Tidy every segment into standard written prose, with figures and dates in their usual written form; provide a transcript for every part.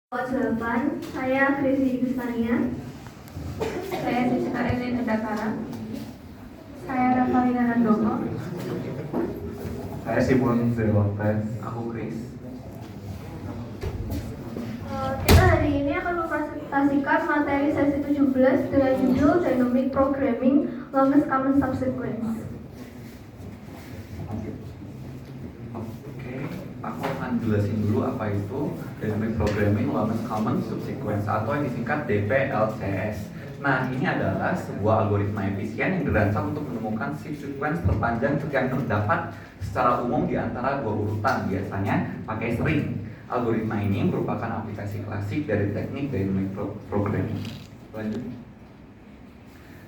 Jawaban, saya Krisi Gusmania. Saya Siska Elin Edakara. Saya Rafaelina Handoko. Saya Simon Zelopes. Aku Chris. Kita hari ini akan mempresentasikan materi sesi 17 dengan judul Dynamic Programming Longest Common Subsequence. Aku akan jelasin dulu apa itu Dynamic Programming Longest Common Subsequence atau yang disingkat DPLCS. Nah, ini adalah sebuah algoritma efisien yang dirancang untuk menemukan subsequence terpanjang yang terdapat secara umum di antara dua urutan, biasanya pakai string. Algoritma ini merupakan aplikasi klasik dari teknik Dynamic Programming. Lanjut.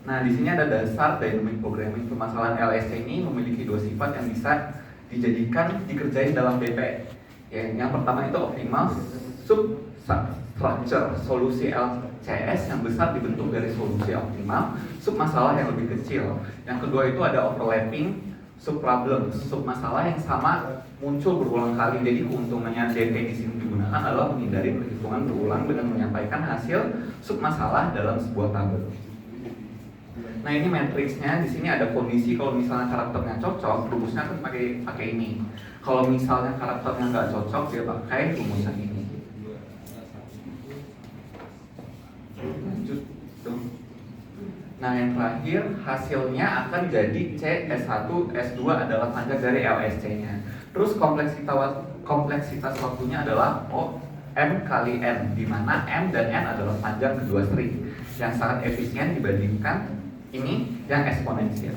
Nah, di sini ada dasar Dynamic Programming. Permasalahan LSC ini memiliki dua sifat yang bisa dikerjain dalam DP. Yang pertama itu optimal substructure, solusi LCS yang besar dibentuk dari solusi optimal sub masalah yang lebih kecil. Yang kedua itu ada overlapping sub problem, sub masalah yang sama muncul berulang kali. Jadi keuntungannya DP di sini digunakan adalah menghindari perhitungan berulang dengan menyampaikan hasil sub masalah dalam sebuah tabel. Nah, ini matriksnya. Di sini ada kondisi kalau misalnya karakternya cocok, rumusnya kan pakai ini. Kalau misalnya karakternya nggak cocok, dia pakai rumusan ini. Lanjut dong. Nah, yang terakhir hasilnya akan jadi C S1 S2 adalah panjang dari LSC-nya. Terus kompleksitas waktunya adalah M kali N, di mana M dan N adalah panjang kedua string yang sangat efisien dibandingkan ini yang eksponensial.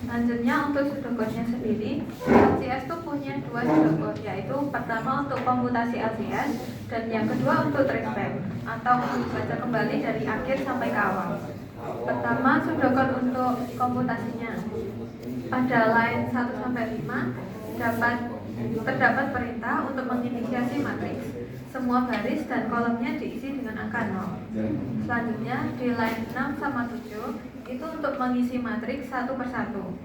Selanjutnya untuk pseudocode-nya sendiri, LCS itu punya dua pseudocode, yaitu pertama untuk komputasi LCS dan yang kedua untuk traceback atau membaca kembali dari akhir sampai ke awal. Pertama, pseudocode untuk komputasinya. Pada line 1-5 terdapat perintah untuk menginisiasi matriks. Semua baris dan kolomnya diisi dengan angka 0. Selanjutnya di line 6-7 itu untuk mengisi matriks satu persatu.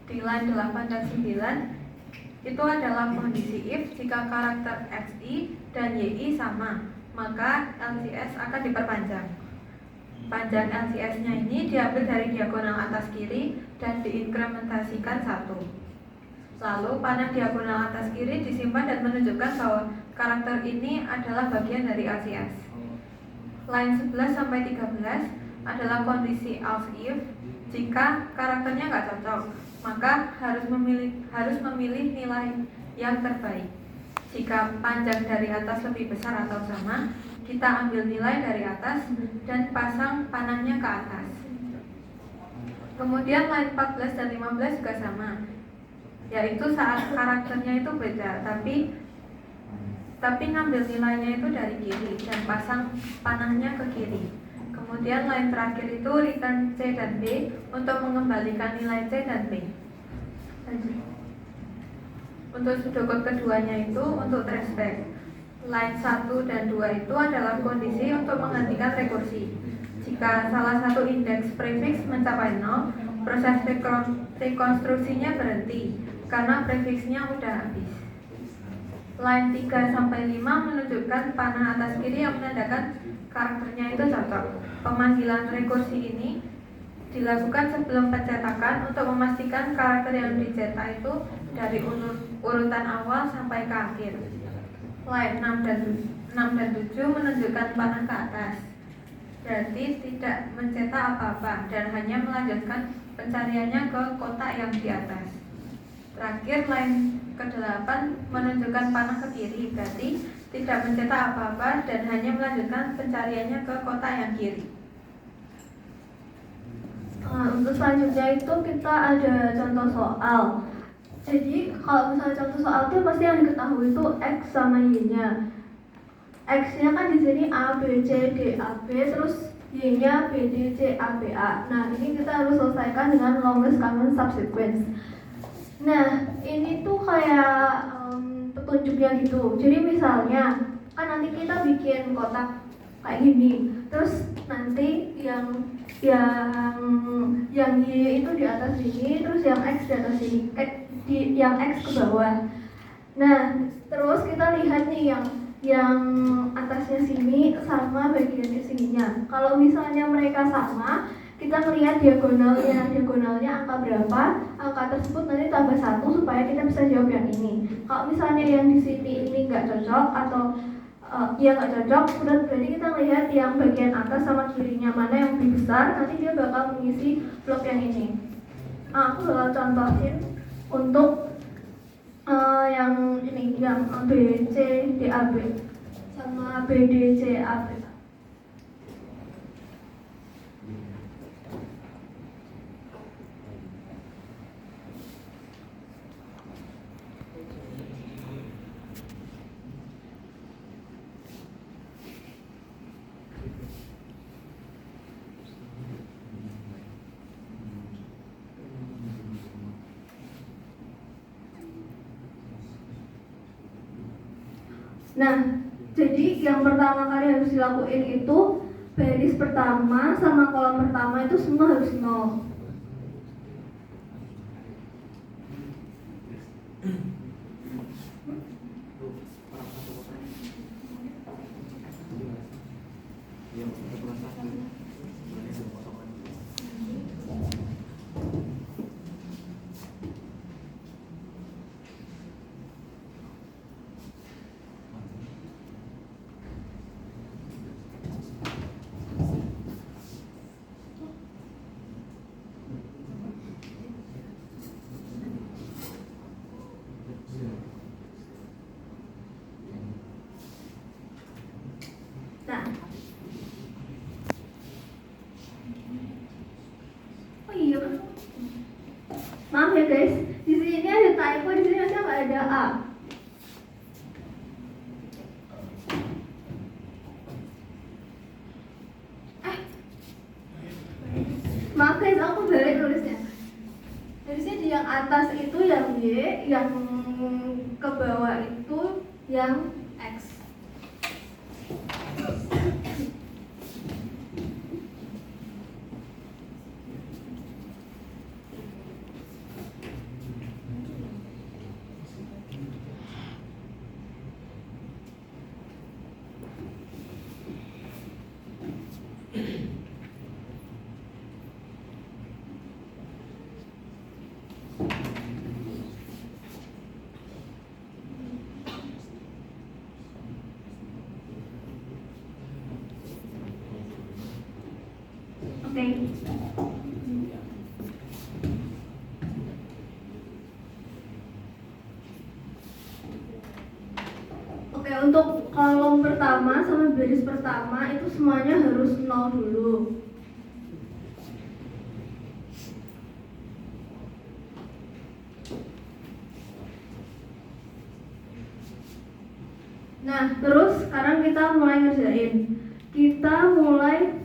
Di line 8 dan 9 itu adalah kondisi if jika karakter xi dan yi sama, maka LCS akan diperpanjang. Panjang LCS-nya ini diambil dari diagonal atas kiri dan diinkrementasikan 1. Lalu panah diagonal atas kiri disimpan dan menunjukkan bahwa karakter ini adalah bagian dari LCS. Line 11-13 adalah kondisi else if. Jika karakternya nggak cocok, maka harus memilih nilai yang terbaik. Jika panjang dari atas lebih besar atau sama, kita ambil nilai dari atas dan pasang panahnya ke atas. Kemudian line 14 dan 15 juga sama, yaitu saat karakternya itu beda, tapi ngambil nilainya itu dari kiri dan pasang panahnya ke kiri. Kemudian line terakhir itu return C dan B untuk mengembalikan nilai C dan B. Lanjut. Untuk pseudocode keduanya itu untuk traceback. Line 1 dan 2 itu adalah kondisi untuk menghentikan rekursi. Jika salah satu indeks prefix mencapai 0, proses rekonstruksinya berhenti karena prefiksnya udah habis. Line 3-5 menunjukkan panah atas kiri yang menandakan karakternya itu cocok. Pemanggilan rekursi ini dilakukan sebelum pencetakan untuk memastikan karakter yang dicetak itu dari urutan awal sampai ke akhir. Line 6 dan 7 menunjukkan panah ke atas, berarti tidak mencetak apa-apa dan hanya melanjutkan pencariannya ke kotak yang di atas. Terakhir line ke-8 menunjukkan panah ke kiri, berarti tidak mencetak apa-apa dan hanya melanjutkan pencariannya ke kotak yang kiri. Untuk selanjutnya itu kita ada contoh soal. Jadi kalau misalnya contoh soal itu pasti yang diketahui itu X sama Y-nya. X-nya kan di sini A, B, C, D, A, B, terus Y-nya B, D, C, A, B, A. Nah, ini kita harus selesaikan dengan longest common subsequence. Nah, ini tuh kayak petunjuknya gitu. Jadi misalnya kan nanti kita bikin kotak kayak gini. Terus nanti yang Y itu di atas sini, terus yang X di atas sini, yang X ke bawah. Nah, terus nih yang atasnya sini sama bagiannya sininya. Kalau misalnya mereka sama, kita melihat diagonalnya angka berapa, angka tersebut nanti tambah 1 supaya kita bisa jawab yang ini. Kalau misalnya yang di sini ini nggak cocok atau ya nggak cocok, berarti kita lihat yang bagian atas sama kirinya mana yang lebih besar, nanti dia bakal mengisi blok yang ini. Aku bakal contohin untuk yang ini, yang B, C, D, A, B sama B, D, C, A, B. Nah, jadi yang pertama kali harus dilakuin itu baris pertama sama kolom pertama itu semua harus 0. Nah, oh iya, maaf ya guys, di sini ada typo, di sini harusnya nggak ada A. Maaf guys, aku balik nulisnya. Harusnya di yang atas itu yang Y, yang ke bawah itu yang X. Oke. Oke, untuk kolom pertama sama baris pertama itu semuanya harus 0 dulu. Nah, terus sekarang kita mulai ngerjain. Kita mulai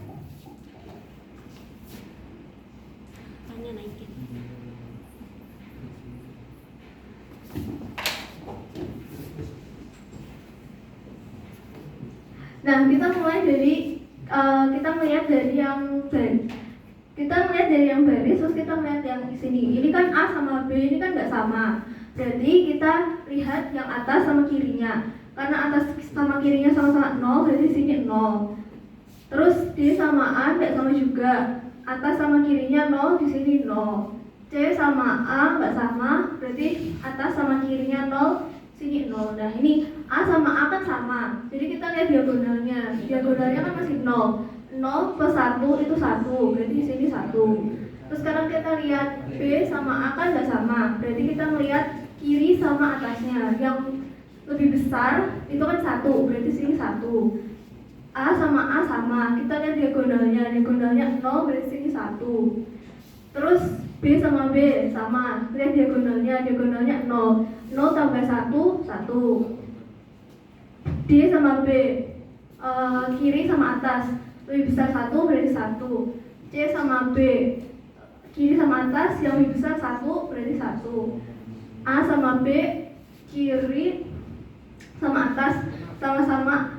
Nah, kita mulai dari kita melihat dari yang baris. Kita melihat dari yang baris, terus kita melihat yang di sini. Ini kan A sama B, ini kan nggak sama. Berarti kita lihat yang atas sama kirinya. Karena atas sama kirinya sama-sama 0, berarti di sini 0. Terus D sama A nggak sama juga. Atas sama kirinya 0, di sini 0. C sama A nggak sama, berarti atas sama kirinya 0, sini 0. Nah, ini A sama A kan sama, jadi kita lihat diagonalnya. Diagonalnya kan masih 0. 0 plus 1 itu 1, berarti di sini 1. Terus sekarang kita lihat B sama A kan nggak sama, berarti kita melihat kiri sama atasnya. Yang lebih besar itu kan 1, berarti sini 1. A sama A sama, kita lihat diagonalnya. Diagonalnya 0, berarti sini 1. Terus B sama B sama, lihat diagonalnya. Diagonalnya 0. 0 tambah 1, 1. D sama B, kiri sama atas, lebih besar 1, berarti 1. C sama B, kiri sama atas, yang lebih besar 1, berarti 1. A sama B, kiri sama atas, sama-sama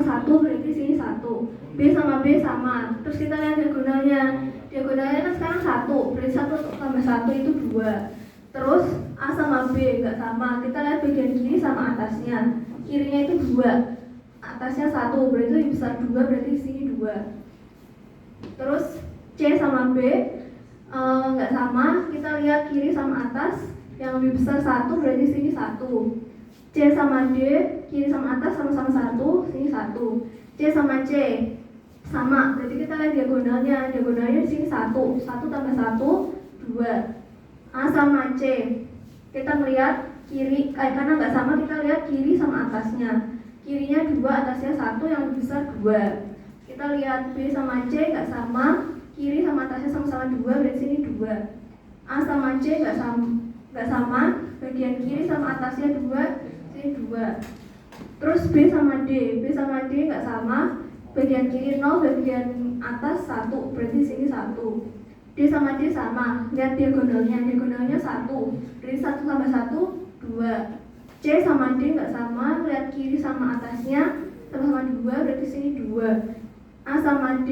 1, berarti sini 1. B sama B sama. Terus kita lihat diagonalnya. Diagonalnya kan sekarang 1, berarti 1 tambah 1 itu 2. Terus A sama B nggak sama, kita lihat bagian kiri sama atasnya. kirinya itu 2, atasnya 1, berarti lebih besar 2, berarti di sini 2. Terus C sama B nggak sama, kita lihat kiri sama atas, yang lebih besar 1, berarti di sini 1. C sama D, kiri sama atas sama-sama 1, sini 1. C sama C sama, berarti kita lihat diagonalnya di sini 1 tambah 1, 2. A sama C, kita melihat kiri, karena nggak sama kita lihat kiri sama atasnya. Kirinya 2, atasnya 1, yang lebih besar 2. Kita lihat B sama C nggak sama, kiri sama atasnya sama-sama 2, berarti sini 2. A sama C nggak sama, bagian kiri sama atasnya 2, sini 2. Terus B sama D nggak sama, bagian kiri 0, bagian atas 1, berarti sini 1. D sama D sama, lihat diagonalnya 1, berarti 1 tambah 1, 2. C sama D nggak sama, lihat kiri sama atasnya sama-sama 2, berarti sini 2. A sama D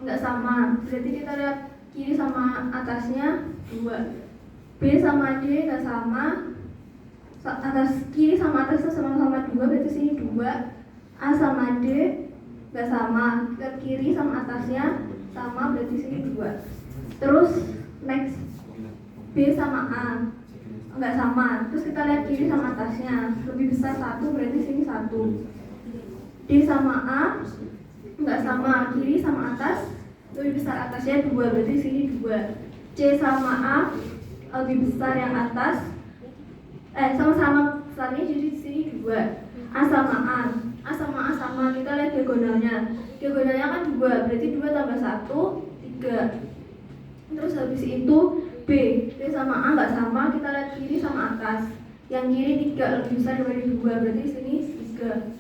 nggak sama, berarti kita lihat kiri sama atasnya 2. B sama D nggak sama, kiri sama atasnya sama-sama 2, berarti sini 2. A sama D nggak sama, lihat kiri sama atasnya sama, berarti sini 2. Terus next, B sama A nggak sama, terus kita lihat kiri sama atasnya lebih besar 1, berarti sini 1. D sama A nggak sama, kiri sama atas lebih besar atasnya 2, berarti sini 2. C sama A lebih besar yang atas, sama-sama besarnya, jadi di sini 2. A sama A sama, kita lihat diagonalnya kan 2, berarti 2 tambah 1, 3. Terus habis itu B sama A nggak sama, kita lihat kiri sama atas, yang kiri 3 lebih besar daripada 2, berarti sini 3.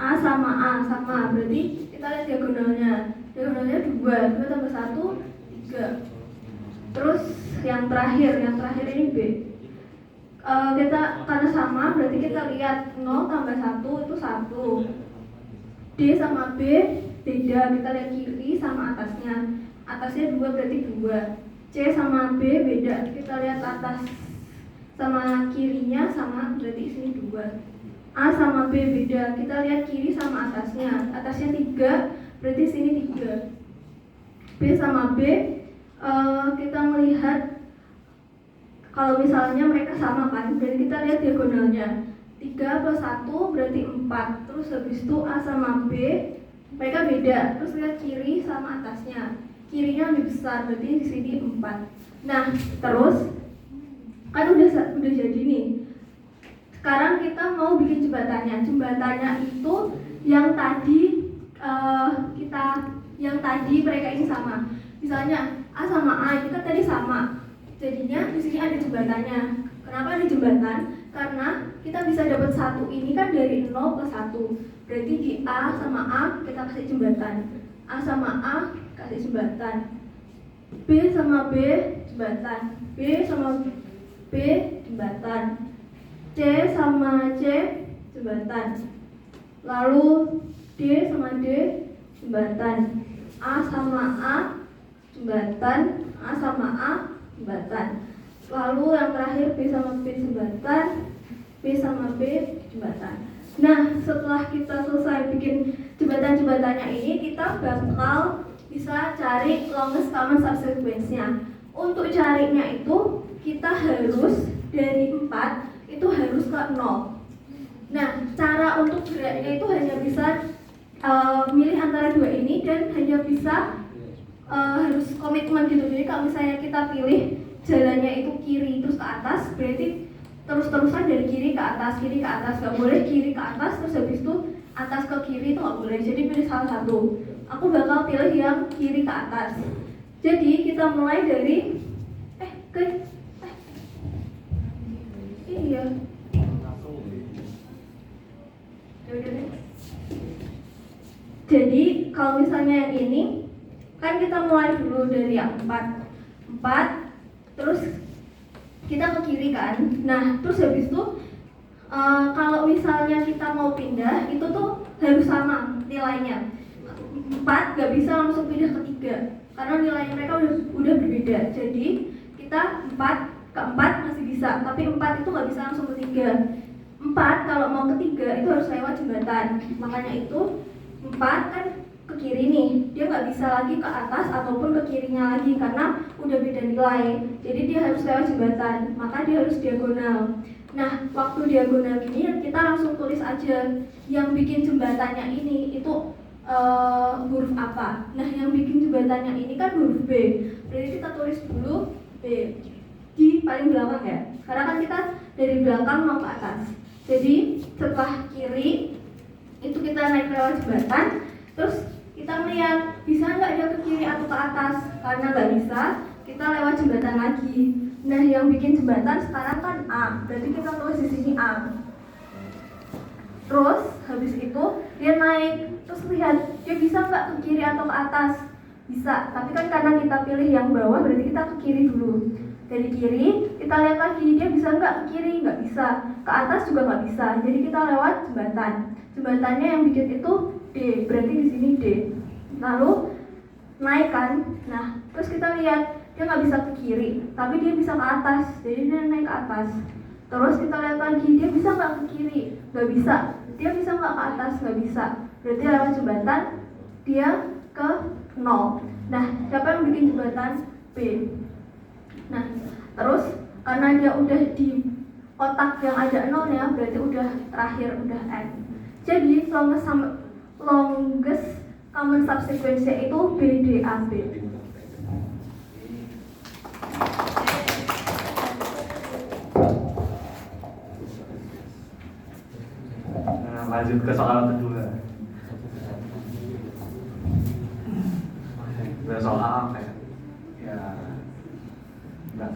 A sama, berarti kita lihat diagonalnya 2 tambah 1, 3. Terus yang terakhir ini B. Kita karena sama, berarti kita lihat 0 tambah 1 itu 1. D sama B beda, kita lihat kiri sama atasnya 2, berarti 2. C sama B beda, kita lihat atas sama kirinya sama, berarti sini 2. A sama B beda, kita lihat kiri sama atasnya 3, berarti sini 3. B sama B kita melihat kalau misalnya mereka sama kan, berarti kita lihat diagonalnya 3 plus 1 berarti 4. Terus habis itu A sama B mereka beda, terus lihat kiri sama atasnya, kirinya lebih besar, berarti di sini 4. Nah terus kan udah jadi nih. Sekarang kita mau bikin jembatannya itu yang tadi mereka ini sama. Misalnya A sama A itu kan tadi sama, jadinya di sini ada jembatannya. Kenapa ada jembatan? Karena kita bisa dapat 1 ini kan dari 0 plus 1. Berarti di A sama A kita kasih jembatan, A sama A kasih jembatan, B sama B jembatan, B sama B jembatan, C sama C jembatan, lalu D sama D jembatan, A sama A jembatan, A sama A jembatan, lalu yang terakhir B sama B jembatan, B sama B jembatan. Nah setelah kita selesai bikin jembatan-jembatannya ini, kita bakal bisa cari longest common subsequence-nya. Untuk carinya itu kita harus dari 4 itu harus ke 0. Nah cara untuk geraknya itu hanya bisa milih antara 2 ini, dan hanya bisa harus komitmen gitu. Jadi kalau misalnya kita pilih jalannya itu kiri terus ke atas, berarti terus-terusan dari kiri ke atas, nggak boleh kiri ke atas terus habis itu atas ke kiri, itu nggak boleh. Jadi pilih salah satu. Aku bakal pilih yang kiri ke atas. Jadi kita mulai dari iya. Jadi kalau misalnya yang ini kan kita mulai dulu dari yang 4, terus kita ke kiri kan. Nah terus habis itu kalau misalnya kita mau pindah itu tuh harus sama nilainya. 4 gak bisa langsung pindah ke 3 karena nilainya mereka udah berbeda. Jadi kita 4 ke 4 masih bisa, tapi 4 itu gak bisa langsung ke 3. 4 kalau mau ke 3 itu harus lewat jembatan. Makanya itu 4 kan ke kiri nih, dia nggak bisa lagi ke atas ataupun ke kirinya lagi karena udah beda nilai. Jadi dia harus lewat jembatan, maka dia harus diagonal. Nah, waktu diagonal gini kita langsung tulis aja yang bikin jembatannya ini itu huruf apa. Nah, yang bikin jembatannya ini kan huruf B. Berarti kita tulis dulu B di paling belakang ya. Karena kan kita dari belakang mau ke atas. Jadi setelah kiri itu kita naik lewat jembatan, terus kita melihat bisa nggak dia ke kiri atau ke atas. Karena nggak bisa, kita lewat jembatan lagi. Nah, yang bikin jembatan sekarang kan A, berarti kita tulis di sini A. Terus habis itu dia naik, terus lihat dia bisa nggak ke kiri atau ke atas. Bisa, tapi kan karena kita pilih yang bawah berarti kita ke kiri dulu. Dari kiri kita lihat lagi dia bisa nggak ke kiri, nggak bisa. Ke atas juga nggak bisa, jadi kita lewat jembatan. Jembatannya yang bikin itu D, berarti di sini D. Lalu naik kan, nah terus kita lihat dia nggak bisa ke kiri, tapi dia bisa ke atas, jadi dia naik ke atas. Terus kita lihat lagi dia bisa nggak ke kiri, nggak bisa. Dia bisa nggak ke atas, nggak bisa. Berarti lewat jembatan dia ke 0. Nah, siapa yang bikin jembatan? B. Nah, terus karena dia udah di kotak yang ada 0-nya, berarti udah terakhir, udah N. Jadi longest common subsequence itu BDAB. Nah, lanjut ke soal kedua. Soal apa ya? Ya, enggak.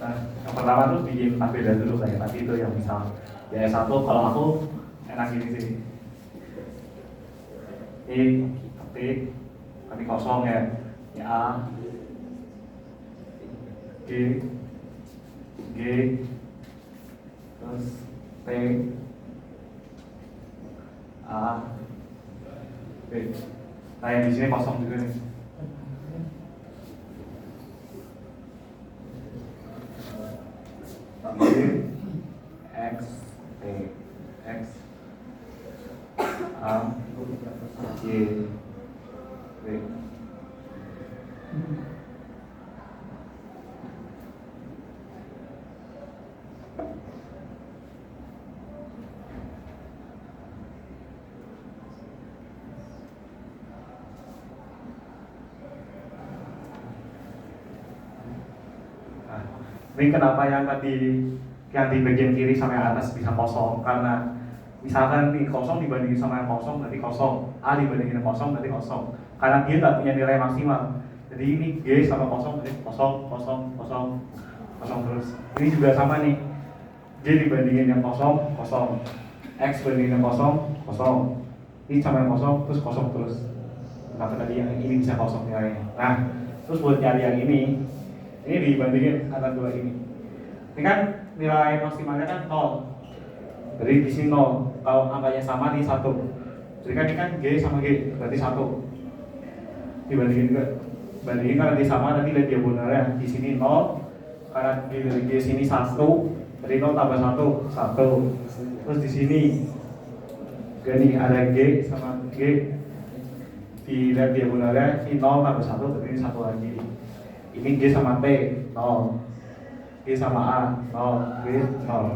Nah, yang pertama tuh bikin tabel dulu kayak tadi itu yang misal ya S1 kalau aku enak gini sih. Ketik tadi kosong ya. Ya A G G terus T A B. Nah, yang di sini kosong juga nih. X T X A Y B. Ini kenapa yang di bagian kiri sama yang atas bisa kosong? Karena misalkan nih kosong dibandingin sama yang kosong berarti kosong, A dibandingin yang kosong berarti kosong. Karena dia nggak punya nilai maksimal. Jadi ini G sama kosong berarti kosong, kosong, kosong, kosong terus. Ini juga sama nih, G dibandingin yang kosong, kosong, X bandingin yang kosong, kosong. Ini sama yang kosong terus kosong terus. Kenapa tadi yang ini bisa kosong nilainya? Nah, terus buat nyari yang ini dibandingin antara dua ini. Ini kan nilai maksimalnya kan 0. Jadi di sini 0. Kalau angkanya sama di 1. Jadi kan ini kan G sama G berarti 1. Dibandingin juga. Bandingin karena di sama nanti lihat diagonalnya. Di sini 0. Karena di sini 1. Jadi 0 tambah 1, 1. Terus di sini gini ada G sama G. Dilihat diagonalnya ini 0 tambah 1 berarti ini 1 lagi. Ini G sama T 0, G sama A 0, G 0.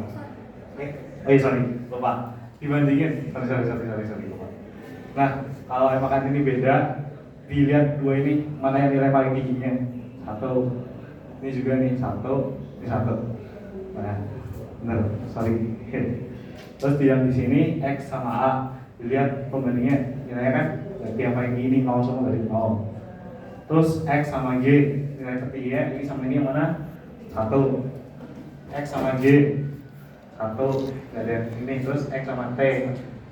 Sorry, lupa. Dibandingin, sorry lupa. Nah, kalau emang ini beda, dilihat dua ini mana yang nilai paling tingginya. 1, ini juga nih 1, ini 1. Nah, benar, sorry. Terus yang di sini X sama A, dilihat pembandingnya nilainya kan berarti yang paling tinggi 0 sama dari 0. Terus X sama G nilai tertingginya ini sama ini yang mana? 1. X sama G 1, nggak ada ini. Terus X sama T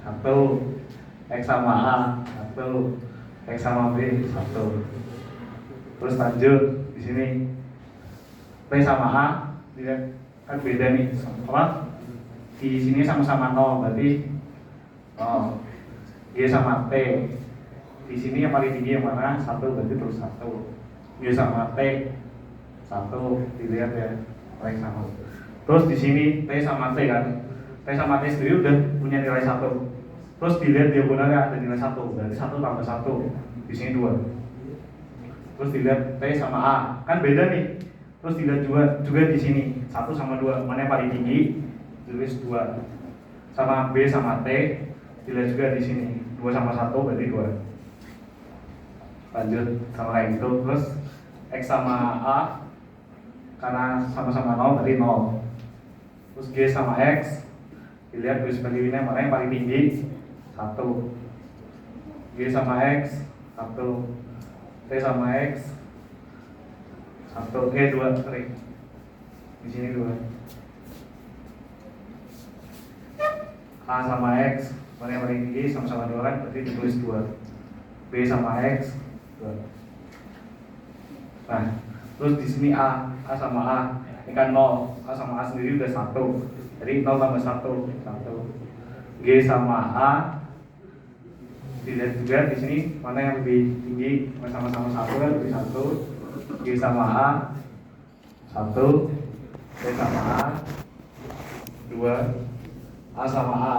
1, X sama A 1, X sama B 1. Terus lanjut di sini T sama A dilihat kan beda nih, apa? Di sini sama-sama 0 berarti 0. G sama T di sini yang paling tinggi yang mana? 1 berarti terus 1. G sama T 1 dilihat ya paling sama. Terus di sini T sama T kan, T sama T sendiri udah punya nilai 1. Terus dilihat diagonalnya ada nilai 1, berarti 1 tambah 1 di sini 2. Terus dilihat T sama A kan beda nih. Terus dilihat juga di sini 1 sama 2 mana yang paling tinggi, tulis 2. Sama B sama T dilihat juga di sini 2 sama 1 berarti 2. Lanjut sama kayak gitu. Terus X sama A karena sama-sama 0 berarti 0. Terus G sama X dilihat tulis sebagai ini mana yang paling tinggi, 1. G sama X 1, T sama X 1, 2, sorry. Di sini 2. A sama X mana yang paling tinggi, sama-sama 2 kan, berarti ditulis 2. B sama X 2. Nah, terus di sini A sama A ini kan 0, A sama A sendiri udah 1, jadi 0 tambah 1 1. G sama A dilihat juga di sini mana yang lebih tinggi, sama-sama 1 kan, lebih 1. G sama A 1, T sama A 2, A sama A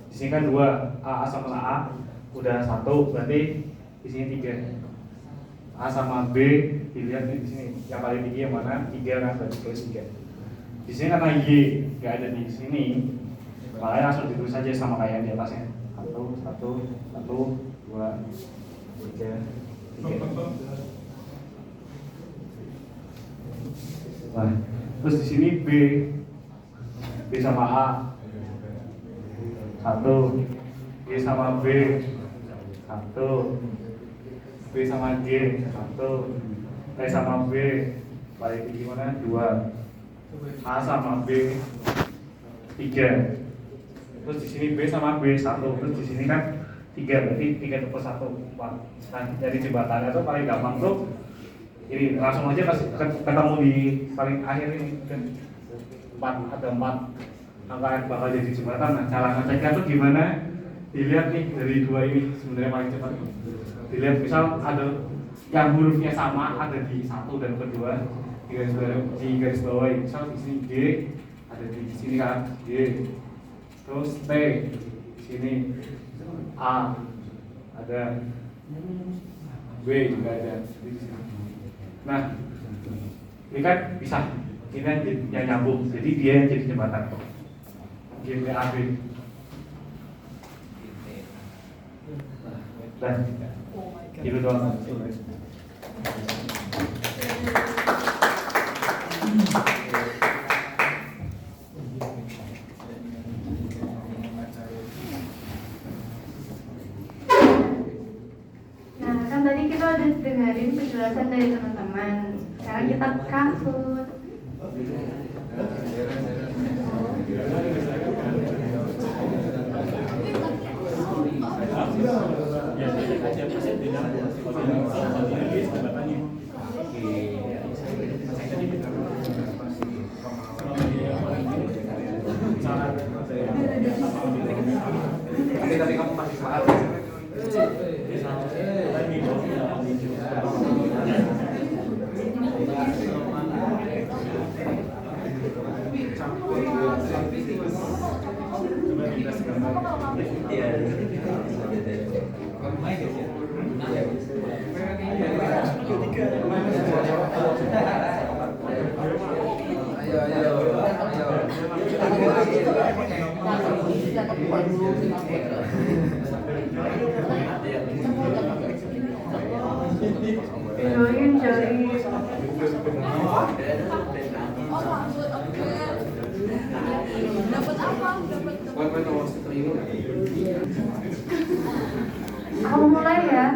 di sini kan 2, A sama A udah 1 berarti di sini 3. A sama B dilihat di sini yang paling tinggi yang mana, 3 kan, berarti tulis 3. Di sini karena Y nggak ada di sini, makanya langsung ditulis aja sama kayak di atasnya. 1, 1, 1, 2, 3, 3. Nah, terus di sini B sama A 1, G sama B 1, B sama G 1, T sama B paling tinggi mana? 2, A sama B 3. Terus di sini B sama B 1, terus di sini kan 3 berarti 3 per 1 4. Nah, dari jembatannya tuh paling gampang tuh ini langsung aja ketemu di paling akhir ini kan 4, ada 4 angka yang bakal jadi jembatan. Nah, cara ngeceknya tuh gimana? Dilihat nih dari 2 ini sebenarnya paling cepat. Dilihat misal ada yang hurufnya sama ada di 1 dan kedua di garis bawah. Misal di sini G ada di sini kan G, terus T di sini, A ada, B juga ada di sini. Nah, ini kan bisa, ini kan yang nyambung, jadi dia yang jadi jembatan. GPAB. Dan itu doang. Nah, kan tadi kita udah dengerin penjelasan dari teman-teman. Sekarang kita kasut. Tapi kamu masih semangat. Aku mulai ya.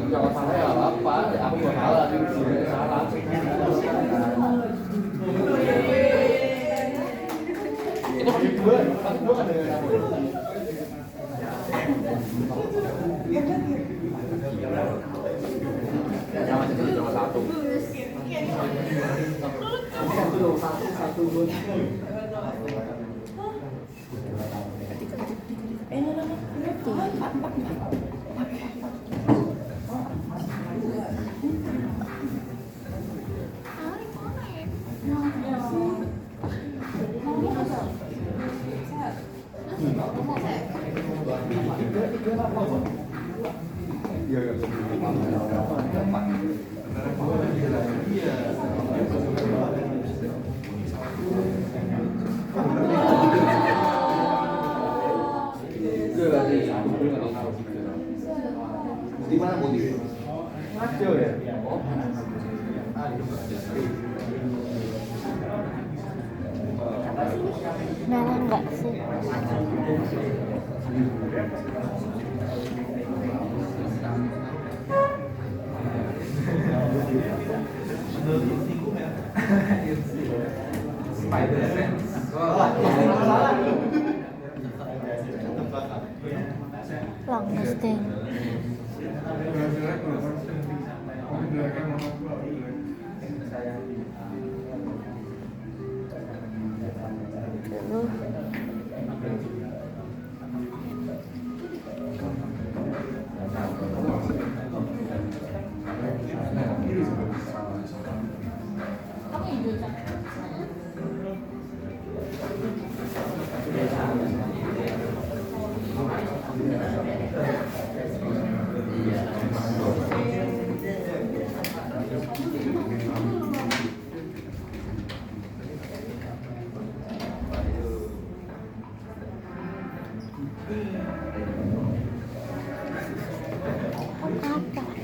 Kalau salah ya apa? Aku juga salah, salah. Itu pasti dua kan dengan aku. Sama satu sama satu. Satu dua. Di mana mau di? Ngaco ya? Merah enggak sih? Langgusting. Apa?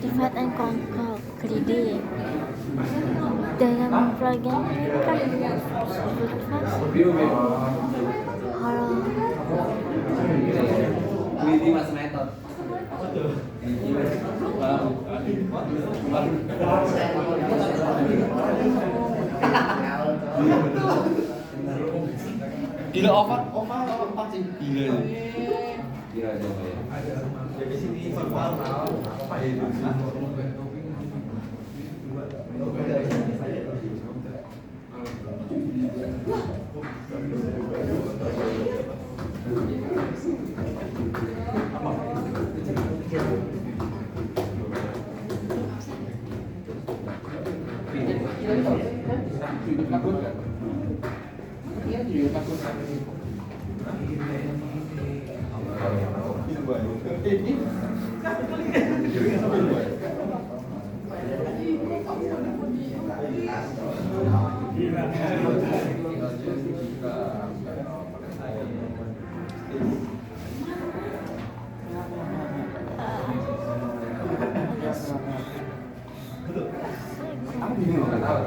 Divide and conquer, greedy. Dalam program ini kan halo. Greedy mas method. Gila over sih gila. Gila coba ya. Jadi sini apa itu? Aku bingung nggak tahu.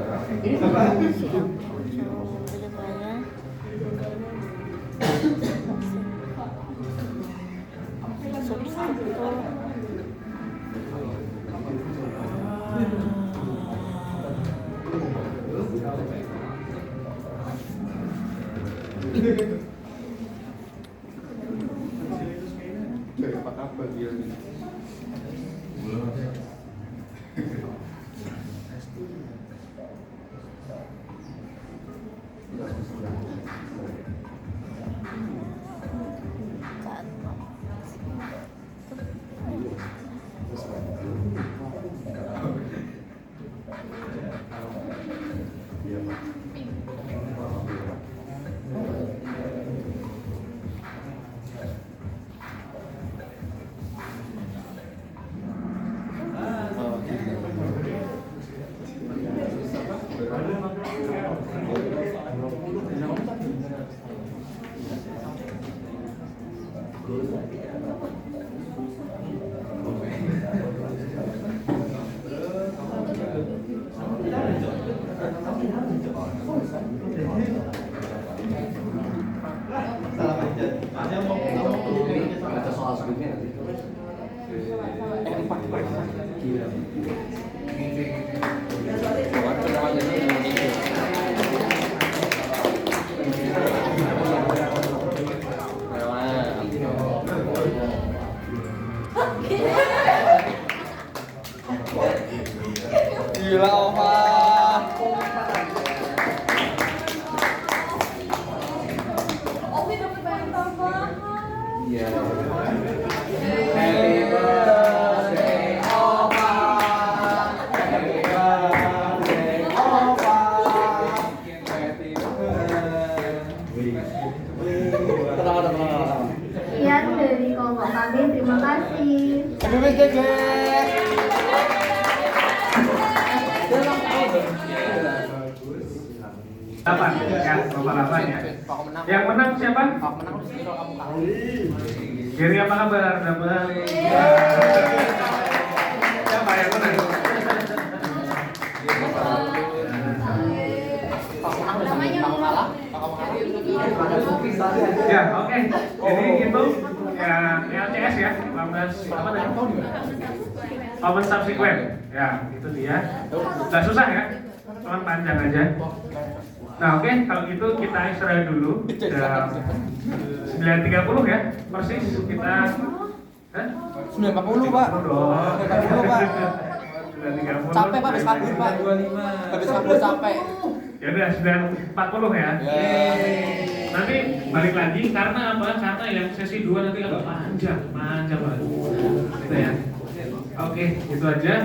Apa kabar dia? Baca soal sebelumnya nanti. Gila Ova. Iya. Happy birthday Ova. Happy birthday Ova. Happy birthday. Tenang. Sekian dari kelompok kami, terima kasih. Happy birthday, Beb. Delapan, ya, nomor 8 ya. Yang menang siapa? Giri apa kabar? Double. Siapa yang menang? Ya, oke. Jadi itu ya LCS ya, Lambas apa tadi? Common subsequent. Ya, itu dia. Gak susah ya, cuma panjang aja. Nah oke, kalau gitu kita istirahat dulu. Jam 9.30 ya, persis kita. 9.40 Pak. 9.40 Pak. 9.30. Capek Pak, habis kabur Pak. Habis kabur capek. Ya udah 9.40 ya. Nanti balik lagi karena apa? Karena yang sesi 2 nanti agak panjang banget. Gitu ya. Oke, itu aja.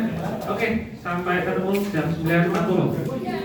Oke, sampai ketemu jam 9.40.